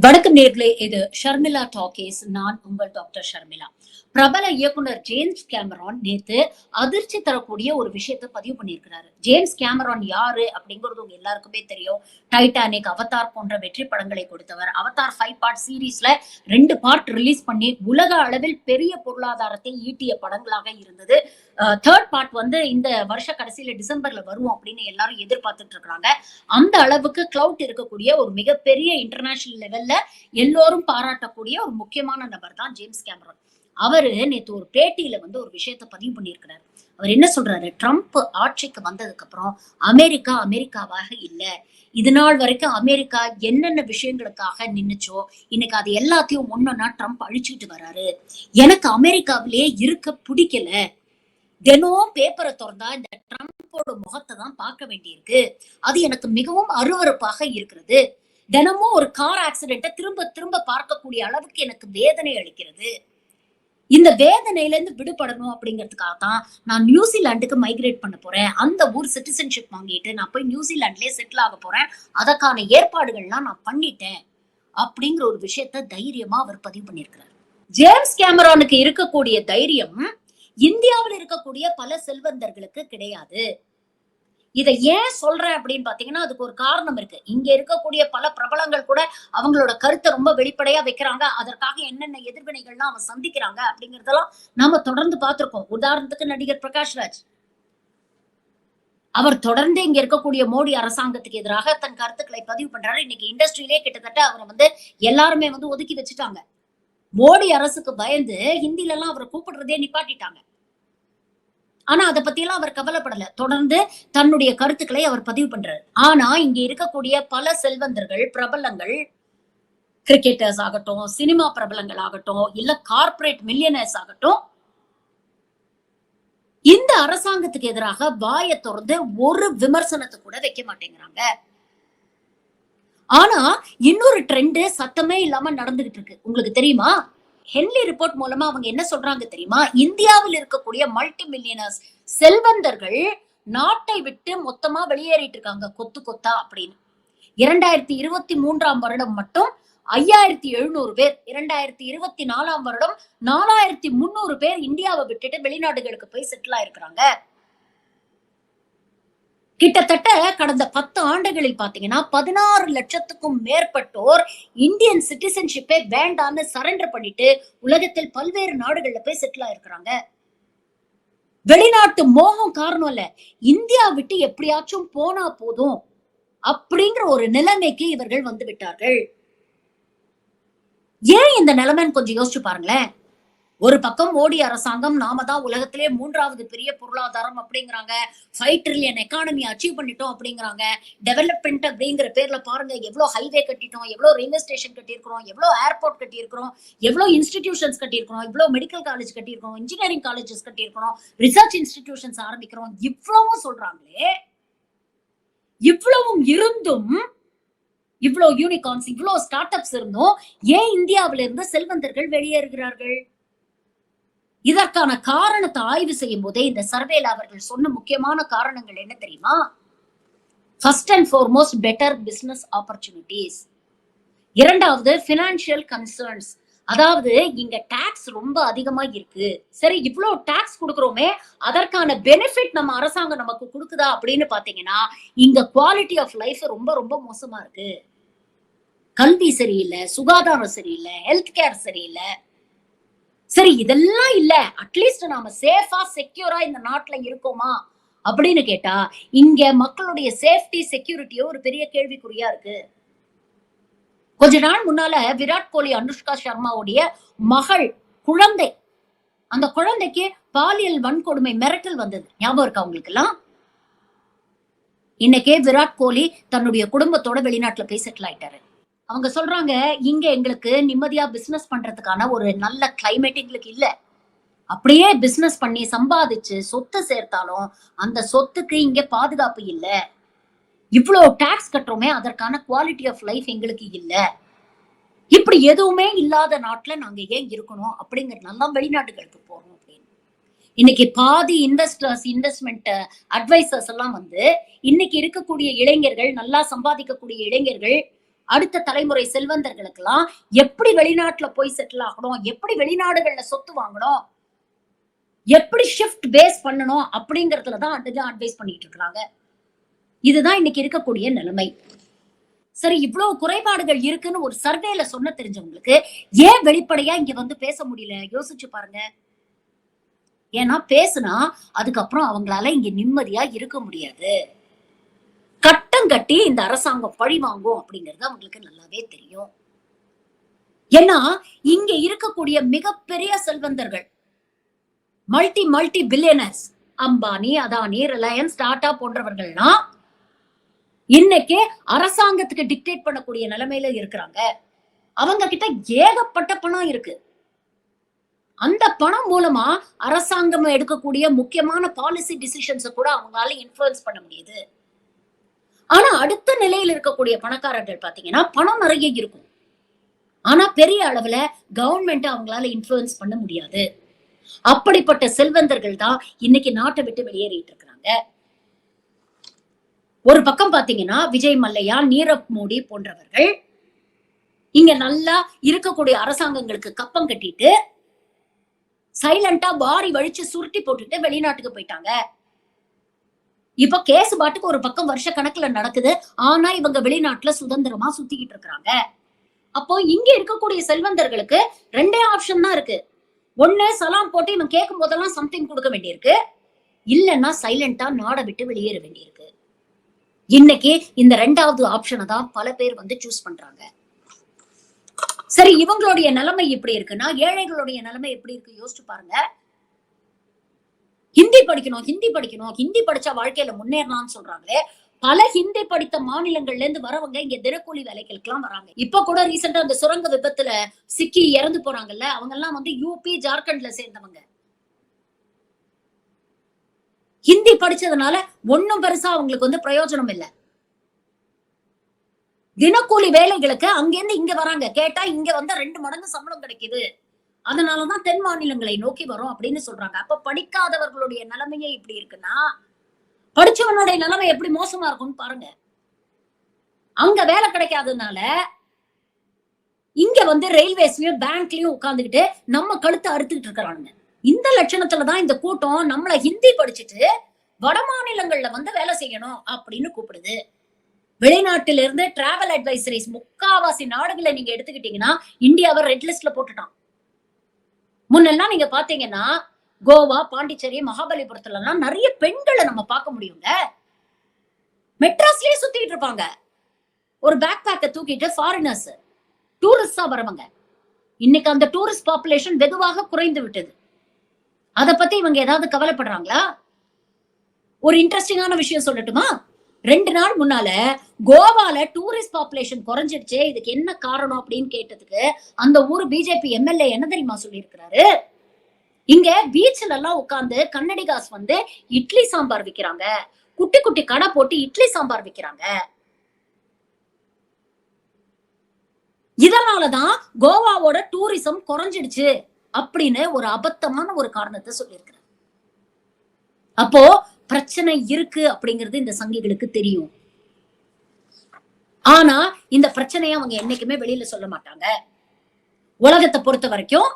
வணக்கம் நேர்களே, இது ஷர்மிளா டாக்கீஸ். நான் உங்கள் டாக்டர் ஷர்மிளா. பிரபல இயக்குனர் ஜேம்ஸ் கேமரான் நேத்து அதிர்ச்சி தரக்கூடிய ஒரு விஷயத்த பதிவு பண்ணியிருக்கிறாரு. ஜேம்ஸ் கேமரான் யாரு அப்படிங்கிறது உங்க எல்லாருக்குமே தெரியும். டைட்டானிக், அவதார் போன்ற வெற்றி படங்களை கொடுத்தவர். அவதார் 5 பார்ட் சீரீஸ்ல 2 பார்ட் ரிலீஸ் பண்ணி உலக அளவில் பெரிய பொருளாதாரத்தை ஈட்டிய படங்களாக இருந்தது. தேர்ட் பார்ட் வந்து இந்த வருஷ கடைசியில டிசம்பர்ல வரும் அப்படின்னு எல்லாரும் எதிர்பார்த்துட்டு இருக்காங்க. அந்த அளவுக்கு கிளவுட் இருக்கக்கூடிய ஒரு மிகப்பெரிய இன்டர்நேஷனல் லெவல்ல எல்லோரும் பாராட்டக்கூடிய ஒரு முக்கியமான நபர் தான் ஜேம்ஸ் கேமரான். அவரு நேத்து ஒரு பேட்டியில வந்து ஒரு விஷயத்த பதிவு பண்ணியிருக்கிறாரு. அவர் என்ன சொல்றாரு? ட்ரம்ப் ஆட்சிக்கு வந்ததுக்கு அப்புறம் அமெரிக்கா அமெரிக்காவாக இல்ல. இது நாள் வரைக்கும் அமெரிக்கா என்னென்ன விஷயங்களுக்காக நின்னுச்சோ இன்னைக்கு அது எல்லாத்தையும் ஒன்னொன்னா ட்ரம்ப் அழிச்சுட்டு வராரு. எனக்கு அமெரிக்காவிலேயே இருக்க பிடிக்கல. தினம் பேப்பரை திறந்தா இந்த ட்ரம்போட முகத்தை தான் பார்க்க வேண்டியிருக்கு. அது எனக்கு மிகவும் அருவருப்பாக இருக்கிறது. தினமும் ஒரு கார் ஆக்சிடென்ட்டை திரும்ப திரும்ப பார்க்கக்கூடிய அளவுக்கு எனக்கு வேதனை அளிக்கிறது. இந்த வேதனையில இருந்து விடுபடணும் அப்படிங்கிறதுக்காக தான் நான் நியூசிலாந்துக்கு மைக்ரேட் பண்ண போறேன். அந்த ஊர் சிட்டிசன்ஷிப் வாங்கிட்டு நான் போய் நியூசிலாந்துலயே செட்டில் ஆக போறேன். அதற்கான ஏற்பாடுகள்லாம் நான் பண்ணிட்டேன் அப்படிங்கிற ஒரு விஷயத்த தைரியமா அவர் பதிவு பண்ணியிருக்கிறார். ஜேம்ஸ் கேமரானுக்கு இருக்கக்கூடிய தைரியம் இந்தியாவில் இருக்கக்கூடிய பல செல்வந்தர்களுக்கு கிடையாது. இதை ஏன் சொல்றேன் அப்படின்னு பாத்தீங்கன்னா அதுக்கு ஒரு காரணம் இருக்கு. இங்க இருக்கக்கூடிய பல பிரபலங்கள் கூட அவங்களோட கருத்தை ரொம்ப வெளிப்படையா வைக்கிறாங்க. அதற்காக என்னென்ன எதிர்வினைகள்லாம் அவங்க சந்திக்கிறாங்க அப்படிங்கறதெல்லாம் நாம தொடர்ந்து பார்த்திருக்கோம். உதாரணத்துக்கு நடிகர் பிரகாஷ்ராஜ், அவர் தொடர்ந்து இங்க இருக்கக்கூடிய மோடி அரசாங்கத்துக்கு எதிராக தன் கருத்துக்களை பதிவு பண்றாரு. இன்னைக்கு இண்டஸ்ட்ரியிலே கிட்டத்தட்ட அவரை வந்து எல்லாருமே வந்து ஒதுக்கி வச்சுட்டாங்க. மோடி அரசுக்கு பயந்து ஹிந்தில எல்லாம் அவரை கூப்பிடுறதே நிப்பாட்டிட்டாங்க. ஆனா அதை பத்தி எல்லாம் அவர் கவலைப்படல. தொடர்ந்து தன்னுடைய கருத்துக்களை அவர் பதிவு பண்றாரு. ஆனா இங்க இருக்கக்கூடிய பல செல்வந்தர்கள், பிரபலங்கள், கிரிக்கெட்டர்ஸ் ஆகட்டும், சினிமா பிரபலங்கள் ஆகட்டும், இல்ல கார்பரேட் மில்லியனர்ஸ் ஆகட்டும், இந்த அரசாங்கத்துக்கு எதிராக வாயை திறந்து ஒரு விமர்சனத்தை கூட வைக்க மாட்டேங்கிறாங்க. ஆனா இன்னொரு ட்ரெண்ட் சத்தமே இல்லாம நடந்துகிட்டு இருக்கு. உங்களுக்கு தெரியுமா? ஹென்லி ரிப்போர்ட் மூலமா அவங்க என்ன சொல்றாங்க தெரியுமா? இந்தியாவில் இருக்கக்கூடிய மல்டி மில்லியனர்ஸ், செல்வந்தர்கள் நாட்டை விட்டு மொத்தமா வெளியேறிட்டு இருக்காங்க கொத்து கொத்தா அப்படின்னு. 2023ஆம் வருடம் மட்டும் 5700 பேர், 2024ஆம் வருடம் 4300 பேர் இந்தியாவை விட்டுட்டு வெளிநாடுகளுக்கு போய் செட்டில் ஆயிருக்கிறாங்க. கிட்டத்தட்ட கடந்த 10 ஆண்டுகளில் பாத்தீங்கன்னா 16 லட்சத்துக்கும் மேற்பட்டோர் இந்தியன் சிட்டிசன்ஷிப்பே வேண்டான்னு சரண்டர் பண்ணிட்டு உலகத்தில் பல்வேறு நாடுகள்ல போய் செட்டில் ஆயிருக்கிறாங்க. வெளிநாட்டு மோகம் காரணம் இல்ல, இந்தியா விட்டு எப்படியாச்சும் போனா போதும் அப்படிங்கிற ஒரு நிலைமைக்கு இவர்கள் வந்து விட்டார்கள். ஏன் இந்த நிலைமைன்னு கொஞ்சம் யோசிச்சு பாருங்களேன். ஒரு பக்கம் மோடி அரசாங்கம் நாம தான் உலகத்திலே 3வது பெரிய பொருளாதாரம் அப்படிங்கிறாங்க. 5 ட்ரில்லியன் எக்கானமி அச்சீவ் பண்ணிட்டோம் அப்படிங்கிறாங்க. டெவலப்மெண்ட் அப்படிங்கிற பேர்ல பாருங்க எவ்வளவு ஹைவே கட்டிட்டோம், எவ்வளவு ரயில்வே ஸ்டேஷன் கட்டியிருக்கிறோம், எவ்வளவு ஏர்போர்ட் கட்டியிருக்கிறோம், எவ்வளவு இன்ஸ்டிடியூஷன்ஸ் கட்டியிருக்கிறோம், இவ்வளவு மெடிக்கல் காலேஜ் கட்டியிருக்கிறோம், இன்ஜினியரிங் காலேஜஸ் கட்டியிருக்கிறோம், ரிசர்ச் இன்ஸ்டிடியூஷன்ஸ் ஆரம்பிக்கிறோம். இவ்வளவும் சொல்றாங்களே, இவ்வளவும் இருந்தும், இவ்வளவு யூனிகார்ன்ஸ், இவ்வளவு ஸ்டார்ட் அப்ஸ் இருந்தும் ஏன் இந்தியாவில இருந்து செல்வந்தர்கள் வெளியேறுகிறார்கள்? இதற்கான காரணத்தை ஆய்வு செய்யும் போதே இந்த சர்வேல அவர்கள் சொன்ன முக்கியமான காரணங்கள் என்ன தெரியுமா? First and foremost better business opportunities. இரண்டாவது பினான்சியல் கன்சர்ன்ஸ். அதாவது இங்க டாக்ஸ் ரொம்ப அதிகமா இருக்கு. சரி, இவ்வளவு டாக்ஸ் கொடுக்கறோமே, அதற்கான பெனிஃபிட் நம்ம அரசாங்கம் நமக்கு கொடுக்குதா அப்படின்னு பாத்தீங்கன்னா இங்க குவாலிட்டி ஆஃப் லைஃப் ரொம்ப ரொம்ப மோசமா இருக்கு. கல்வி சரியில்லை, சுகாதாரம் சரியில்லை, ஹெல்த் கேர் சரியில்லை. சரி, இதெல்லாம் இல்ல, அட்லீஸ்ட் நாம சேஃபா செக்யூரா இந்த நாட்டுல இருக்கோமா அப்படின்னு கேட்டா இங்க மக்களுடைய சேஃப்டி செக்யூரிட்டியோ ஒரு பெரிய கேள்விக்குறியா இருக்கு. கொஞ்ச நாள் முன்னால விராட் கோலி, அனுஷ்கா சர்மாவுடைய மகள் குழந்தை, அந்த குழந்தைக்கு பாலியல் வன்கொடுமை மிரட்டல் வந்தது. ஞாபகம் இருக்கா உங்களுக்கு எல்லாம்? இன்னைக்கே விராட் கோலி தன்னுடைய குடும்பத்தோட வெளிநாட்டுல போய் செட்டில் ஆயிட்டாரு. அவங்க சொல்றாங்க, இங்க எங்களுக்கு நிம்மதியா பிசினஸ் பண்றதுக்கான ஒரு நல்ல கிளைமேட் எங்களுக்கு இல்ல. அப்படியே பிசினஸ் பண்ணி சம்பாதிச்சு சொத்து சேர்த்தாலும் அந்த சொத்துக்கு இங்க பாதுகாப்பு இல்ல. இவ்வளவு டாக்ஸ் கட்டுறோமே, அதற்கான குவாலிட்டி ஆஃப் லைஃப் எங்களுக்கு இல்ல. இப்படி எதுவுமே இல்லாத நாட்டுல நாங்க ஏன் இருக்கணும் அப்படிங்கறதுனால வெளிநாட்டுகளுக்கு போறோம் அப்படின்னு. இன்னைக்கு பாதி இன்வெஸ்டர்ஸ், இன்வெஸ்ட்மெண்ட் அட்வைசர்ஸ் எல்லாம் வந்து இன்னைக்கு இருக்கக்கூடிய இளைஞர்கள், நல்லா சம்பாதிக்கக்கூடிய இளைஞர்கள் அடுத்த தலைமுறை செல்வந்தர்களுக்கு எல்லாம் எப்படி வெளிநாட்டுல போய் செட்டில் ஆகணும், எப்படி வெளிநாடுகள்ல சொத்து வாங்கணும், எப்படி ஷிஃப்ட் பேஸ் பண்ணணும் அப்படிங்கறதுலதான் அட்வைஸ் பண்ணிட்டு இருக்காங்க. இதுதான் இன்னைக்கு இருக்கக்கூடிய நிலைமை. சரி, இவ்வளவு குறைபாடுகள் இருக்குன்னு ஒரு சர்வேல சொன்ன தெரிஞ்சவங்களுக்கு ஏன் வெளிப்படையா இங்க வந்து பேச முடியல? யோசிச்சு பாருங்க. ஏன்னா பேசுனா அதுக்கப்புறம் அவங்களால இங்க நிம்மதியா இருக்க முடியாது. கட்டம் கட்டி இந்த அரசாங்கம் பழி வாங்கும் அப்படிங்கிறது அவங்களுக்கு நல்லாவே தெரியும். ஏன்னா இங்க இருக்கக்கூடிய மிகப்பெரிய செல்வந்தர்கள், மல்டி பில்லியனர்ஸ், அம்பானி, அதானி, ரிலையன்ஸ், டாடா போன்றவர்கள்லாம் இன்னைக்கு அரசாங்கத்துக்கு டிக்டேட் பண்ணக்கூடிய நிலைமையில இருக்கிறாங்க. அவங்க கிட்ட ஏகப்பட்ட பணம் இருக்கு. அந்த பணம் மூலமா அரசாங்கம் எடுக்கக்கூடிய முக்கியமான பாலிசி டிசிஷன்ஸ் கூட அவங்களால இன்ஃப்ளூயன்ஸ் பண்ண முடியுது. ஆனா அடுத்த நிலையில் இருக்கக்கூடிய பணக்காரர்கள் பாத்தீங்கன்னா பணம் நிறைய இருக்கும். ஆனா பெரிய அளவுல கவர்மெண்ட் அவங்களால இன்ஃப்ளூயன்ஸ் பண்ண முடியாது. அப்படிப்பட்ட செல்வந்தர்கள் தான் இன்னைக்கு நாட்டை விட்டு வெளியேறிட்டு இருக்கிறாங்க. ஒரு பக்கம் பாத்தீங்கன்னா விஜய் மல்லையா, நீரவ் மோடி போன்றவர்கள் இங்க நல்லா இருக்கக்கூடிய அரசாங்கங்களுக்கு கப்பம் கட்டிட்டு சைலண்டா வாரி வழிச்சு சுருட்டி போட்டுட்டு வெளிநாட்டுக்கு போயிட்டாங்க. இப்ப கேஸ் பாட்டுக்கு ஒரு பக்கம் வருஷ கணக்குல நடக்குது. ஆனா இவங்க வெளிநாட்டுல சுதந்திரமா சுத்திக்கிட்டு இருக்கிறாங்க. அப்போ இங்க இருக்கக்கூடிய செல்வந்தர்களுக்கு ரெண்டே ஆப்ஷன் தான் இருக்கு. ஒண்ணு சலாம் போட்டு இவன் கேட்கும் போதெல்லாம் சம்திங் கொடுக்க வேண்டியிருக்கு, இல்லன்னா சைலண்டா நாட விட்டு வெளியேற வேண்டியிருக்கு. இன்னைக்கு இந்த ரெண்டாவது ஆப்ஷனை தான் பல பேர் வந்து சூஸ் பண்றாங்க. சரி, இவங்களுடைய நிலைமை இப்படி இருக்குன்னா ஏழைகளுடைய நிலைமை எப்படி இருக்கு யோசிச்சு பாருங்க. ஹிந்தி படிக்கணும், ஹிந்தி படிக்கணும், ஹிந்தி படிச்சா வாழ்க்கையில முன்னேறலாம்னு சொல்றாங்களே. பல ஹிந்தி படித்த மாநிலங்கள்ல இருந்து வரவங்க இங்க தினக்கூலி வேலைகளுக்கு எல்லாம் வராங்க. இப்ப கூட ரீசெண்டா அந்த சுரங்க விபத்துல சிக்கி இறந்து போறாங்கல்ல, அவங்க எல்லாம் வந்து யூபி, ஜார்க்கண்ட்ல சேர்ந்தவங்க. ஹிந்தி படிச்சதுனால ஒன்னும் பெருசா அவங்களுக்கு வந்து பிரயோஜனம் இல்லை. தினக்கூலி வேலைகளுக்கு அங்கிருந்து இங்க வராங்க. கேட்டா இங்க வந்து 2 மடங்கு சம்பளம் கிடைக்குது. அதனாலதான் தென் மாநிலங்களை நோக்கி வரும் அப்படின்னு சொல்றாங்க. அப்ப படிக்காதவர்களுடைய நிலைமையே இப்படி இருக்குன்னா படிச்சவனுடைய நிலைமை எப்படி மோசமா இருக்கும்னு பாருங்க. அங்க வேலை கிடைக்காததுனால இங்க வந்து ரயில்வேஸ்லயும் பேங்க்லயும் உட்கார்ந்துகிட்டு நம்ம கழுத்தை அறுத்துக்கிட்டு இருக்கிறாங்க. இந்த லட்சணத்துலதான் இந்த கூட்டம் நம்மள ஹிந்தி படிச்சுட்டு வட மாநிலங்கள்ல வந்து வேலை செய்யணும் அப்படின்னு கூப்பிடுது. வெளிநாட்டில இருந்து டிராவல் அட்வைசரிஸ் முக்காவாசி நாடுகளை நீங்க எடுத்துக்கிட்டீங்கன்னா இந்தியாவை ரெட் லிஸ்ட்ல போட்டுட்டான். முன்னெல்லாம் நீங்க பாத்தீங்கன்னா கோவா, பாண்டிச்சேரி, மகாபலிபுரத்துல எல்லாம் நிறைய பெண்களை நம்ம பார்க்க முடியுங்க. மெட்ராஸ்லயே சுத்திட்டு இருப்பாங்க. ஒரு பேக் பேக்கை தூக்கிட்டு ஃபாரினர்ஸ், டூரிஸ்டா வரவங்க. இன்னைக்கு அந்த டூரிஸ்ட் பாப்புலேஷன் வெகுவாக குறைந்து விட்டது. அத பத்தி இவங்க ஏதாவது கவலைப்படுறாங்களா? ஒரு இன்ட்ரெஸ்டிங்கான விஷயம் சொல்லட்டுமா? 2 நாள் முன்னால கோவால டூரிஸ்ட் பாப்புலேஷன் குறைஞ்சிடுச்சு, இதுக்கு என்ன காரணம் அப்படின்னு கேட்டதுக்கு அந்த ஊர் பிஜேபி எம்எல்ஏ என்ன தெரியுமா சொல்லியிருக்கிறாரு? இங்க பீச்ல எல்லாம் உட்கார்ந்து கன்னடிகாஸ் வந்து இட்லி சாம்பார் விக்கிறாங்க, குட்டி குட்டி கடை போட்டு இட்லி சாம்பார் விக்கிறாங்க. இதனாலதான் கோவாவோட டூரிசம் குறைஞ்சிடுச்சு அப்படின்னு ஒரு அபத்தமான ஒரு காரணத்தை சொல்லியிருக்கிறார். அப்போ பிரச்சனை இருக்கு அப்படிங்கிறது இந்த சங்கிகளுக்கு தெரியும். ஆனா இந்த பிரச்சனையை அவங்க என்னைக்குமே வெளியில சொல்ல மாட்டாங்க. உலகத்தை பொறுத்த வரைக்கும்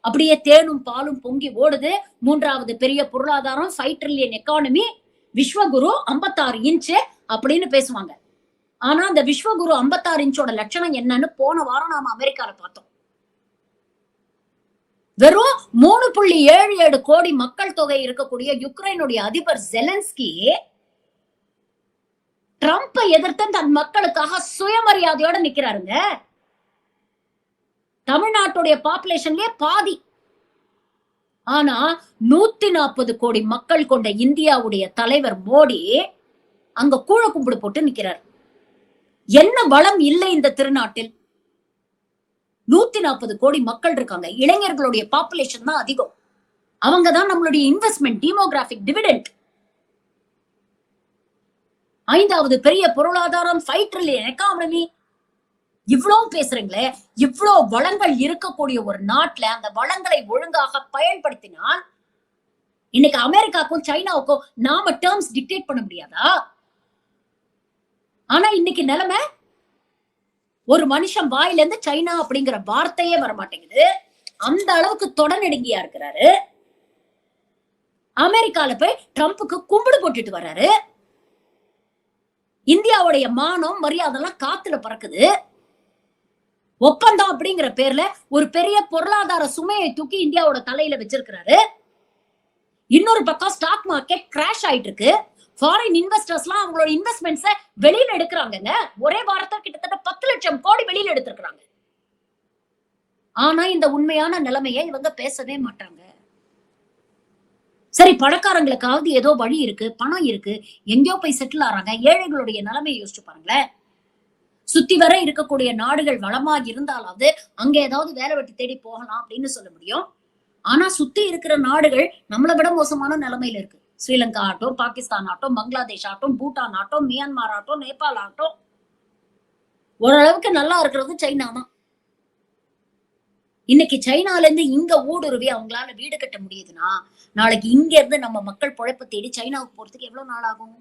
அப்படியே தேனும் பாலும் பொங்கி ஓடுது. 3வது பெரிய பொருளாதாரம், 5 ட்ரில்லியன் எக்கானமி, விஸ்வகுரு 56 இன்ச் அப்படின்னு பேசுவாங்க. ஆனா அந்த விஸ்வகுரு 56 இன்ச்சோட லட்சணம் என்னன்னு போன வாரம் நாம அமெரிக்கால பார்த்தோம். வெறும் 3.77 கோடி மக்கள் தொகை இருக்கக்கூடிய யுக்ரைனுடைய அதிபர் ஜெலன்ஸ்கி ட்ரம்பை எதிர்த்து தன் மக்களுக்காக சுயமரியாதையோட நிக்கிறாருங்க. தமிழ்நாட்டுடைய பாப்புலேஷன்லயே பாதி. ஆனா 140 கோடி மக்கள் கொண்ட இந்தியாவுடைய தலைவர் மோடி அங்க கூழ கும்பிடு போட்டு நிக்கிறார். என்ன வளம் இல்லை இந்த திருநாட்டில்? 140 கோடி மக்கள் இருக்காங்க. இளைஞர்களுடைய பாப்புலேஷன் தான் அதிகம். அவங்கதான் நம்மளுடைய இன்வெஸ்ட்மெண்ட், டெமோகிராபிக் டிவிடெண்ட். 5வது பெரிய பொருளாதாரம், 5 ட்ரில்லியன் எக்கானமி. இவ்வளவு பேசுறீங்களே, இவ்வளவு வளங்கள் இருக்கக்கூடிய ஒரு நாட்டுல அந்த வளங்களை ஒழுங்காக பயன்படுத்தினால் இன்னைக்கு அமெரிக்காவுக்கும் சைனாவுக்கும் நாம டேர்ம்ஸ் டிக்டேட் பண்ண முடியாதா? ஆனா இன்னைக்கு நிலைமை ஒரு மனுஷன் வாயில இருந்து சைனா அப்படிங்கிற வார்த்தையே வரமாட்டேங்குது. அந்த அளவுக்கு தொடநெடுங்கியா இருக்கிறாரு. அமெரிக்கால போய் ட்ரம்புக்கு கும்பிடு போட்டுட்டு வர்றாரு. இந்தியாவுடைய மானம் மரியாதை எல்லாம் காத்துல பறக்குது. ஒப்பந்தம் அப்படிங்கிற பேர்ல ஒரு பெரிய பொருளாதார சுமையை தூக்கி இந்தியாவோட தலையில வச்சிருக்கிறாரு. இன்னொரு பக்கம் ஸ்டாக் மார்க்கெட் கிராஷ் ஆயிட்டு இருக்கு. ஃபாரின் இன்வெஸ்டர்ஸ்லாம் அவங்களோட இன்வெஸ்ட்மெண்ட்ஸை வெளியில எடுக்கிறாங்கங்க. ஒரே வாரத்தில் கிட்டத்தட்ட 10 லட்சம் கோடி வெளியில எடுத்திருக்கிறாங்க. ஆனா இந்த உண்மையான நிலைமையை இவங்க பேசவே மாட்டாங்க. சரி, பணக்காரங்களுக்காவது ஏதோ வழி இருக்கு, பணம் இருக்கு, எங்கேயோ போய் செட்டில் ஆறாங்க. ஏழைகளுடைய நிலைமையை யோசிச்சு பாருங்களேன். சுத்தி வர இருக்கக்கூடிய நாடுகள் வளமா இருந்தாலாவது அங்க ஏதாவது வேலை வெட்டி தேடி போகலாம் அப்படின்னு சொல்ல முடியும். ஆனா சுத்தி இருக்கிற நாடுகள் நம்மளை விட மோசமான நிலைமையில இருக்கு. ஸ்ரீலங்கா ஆட்டும், பாகிஸ்தான் ஆட்டும், பங்களாதேஷ் ஆட்டும், பூட்டான் ஆட்டும், மியான்மர் ஆட்டும், நேபாள் ஆட்டும். ஓரளவுக்கு நல்லா இருக்கிறது சைனா தான். இன்னைக்கு சைனால இருந்து இங்க ஊடுருவி அவங்களால வீடு கட்ட முடியுதுன்னா, நாளைக்கு இங்க இருந்து நம்ம மக்கள் பொழைப்பு தேடி சைனாவுக்கு போறதுக்கு எவ்வளவு நாள் ஆகும்?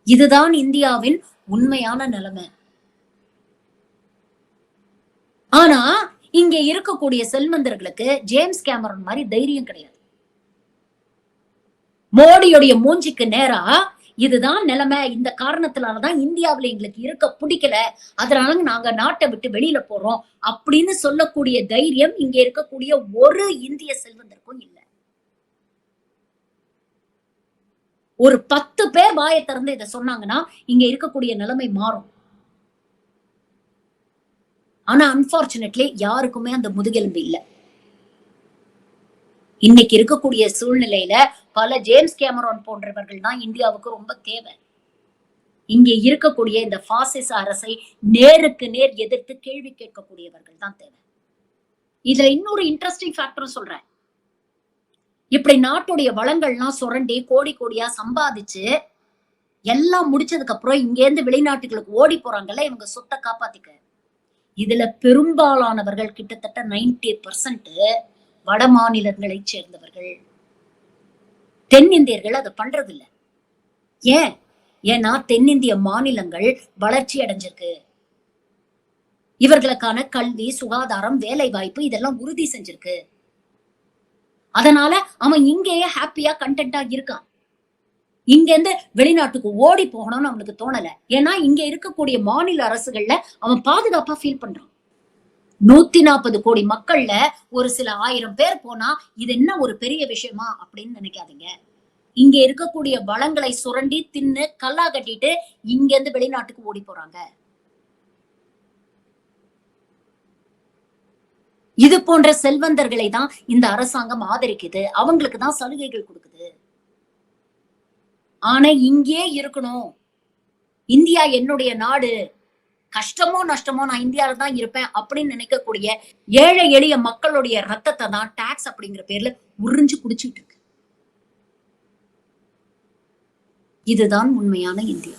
இதுதான் இந்தியாவின் உண்மையான நிலைமை. ஆனா இங்க இருக்கக்கூடிய செல்வந்தர்களுக்கு ஜேம்ஸ் கேமரன் மாதிரி தைரியம் கிடையாது. மோடியுடைய மூஞ்சிக்கு நேரா இதுதான் நிலைமை, இந்த காரணத்தினாலதான் இந்தியாவில எங்களுக்கு இருக்க பிடிக்கல, அதனால நாங்க நாட்டை விட்டு வெளியில போறோம் அப்படின்னு சொல்லக்கூடிய தைரியம் இங்க இருக்கக்கூடிய ஒரு இந்திய செல்வந்தருக்கும் இல்ல. ஒரு 10 பேர் வாயை திறந்து இதை சொன்னாங்கன்னா இங்க இருக்கக்கூடிய நிலைமை மாறும். ஆனா அன்பார்ச்சுனேட்லி யாருக்குமே அந்த முதுகெலும்பு இல்ல. இன்னைக்கு இருக்கக்கூடிய சூழ்நிலையில பல ஜேம்ஸ் கேமரான் போன்றவர்கள் தான் இந்தியாவுக்கு ரொம்ப தேவை. இங்க இருக்கக்கூடிய இந்த பாசிச அரசை நேருக்கு நேர் எதிர்த்து கேள்வி கேட்கக்கூடியவர்கள் தான் தேவை. இதுல இன்னொரு இன்ட்ரெஸ்டிங் ஃபேக்டர் சொல்றேன். இப்படி நாட்டுடைய வளங்கள்லாம் சுரண்டி கோடி கோடியா சம்பாதிச்சு எல்லாம் முடிச்சதுக்கு அப்புறம் இங்க இருந்து வெளிநாட்டுகளுக்கு ஓடி போறாங்கல்ல இவங்க சொத்தை காப்பாத்திக்க. இதுல பெரும்பாலானவர்கள் கிட்டத்தட்ட 90% வட மாநிலங்களை சேர்ந்தவர்கள். தென்னிந்தியர்கள் அதை பண்றது இல்ல. ஏன்னா தென்னிந்திய மாநிலங்கள் வளர்ச்சி அடைஞ்சிருக்கு. இவர்களுக்கான கல்வி, சுகாதாரம், வேலை வாய்ப்பு இதெல்லாம் உறுதி செஞ்சிருக்கு. அதனால அவன் இங்கேயே ஹாப்பியா கண்டென்ட்டா இருக்கான். இங்க இருந்து வெளிநாட்டுக்கு ஓடி போகணும்னு அவனுக்கு தோணல. ஏன்னா இங்க இருக்கக்கூடிய மாநில அரசுகள்ல அவன் பாதுகாப்பா ஃபீல் பண்றான். 140 கோடி மக்கள்ல ஒரு சில 1000 பேர் போனா இது என்ன ஒரு பெரிய விஷயமா அப்படின்னு நினைக்காதீங்க. இங்க இருக்கக்கூடிய வளங்களை சுரண்டி தின்னு கல்லா கட்டிட்டு இங்க இருந்து வெளிநாட்டுக்கு ஓடி போறாங்க. இது போன்ற செல்வந்தர்களை தான் இந்த அரசாங்கம் ஆதரிக்குது, அவங்களுக்கு தான் சலுகைகள் கொடுக்குது. ஆனா இங்கே இருக்கணும், இந்தியா என்னுடைய நாடு, கஷ்டமோ நஷ்டமோ நான் இந்தியாவில தான் இருப்பேன் அப்படின்னு நினைக்கக்கூடிய ஏழை எளிய மக்களுடைய ரத்தத்தை தான் டாக்ஸ் அப்படிங்கிற பேர்ல உறிஞ்சு குடிச்சிட்டு இருக்கு. இதுதான் உண்மையான இந்தியா.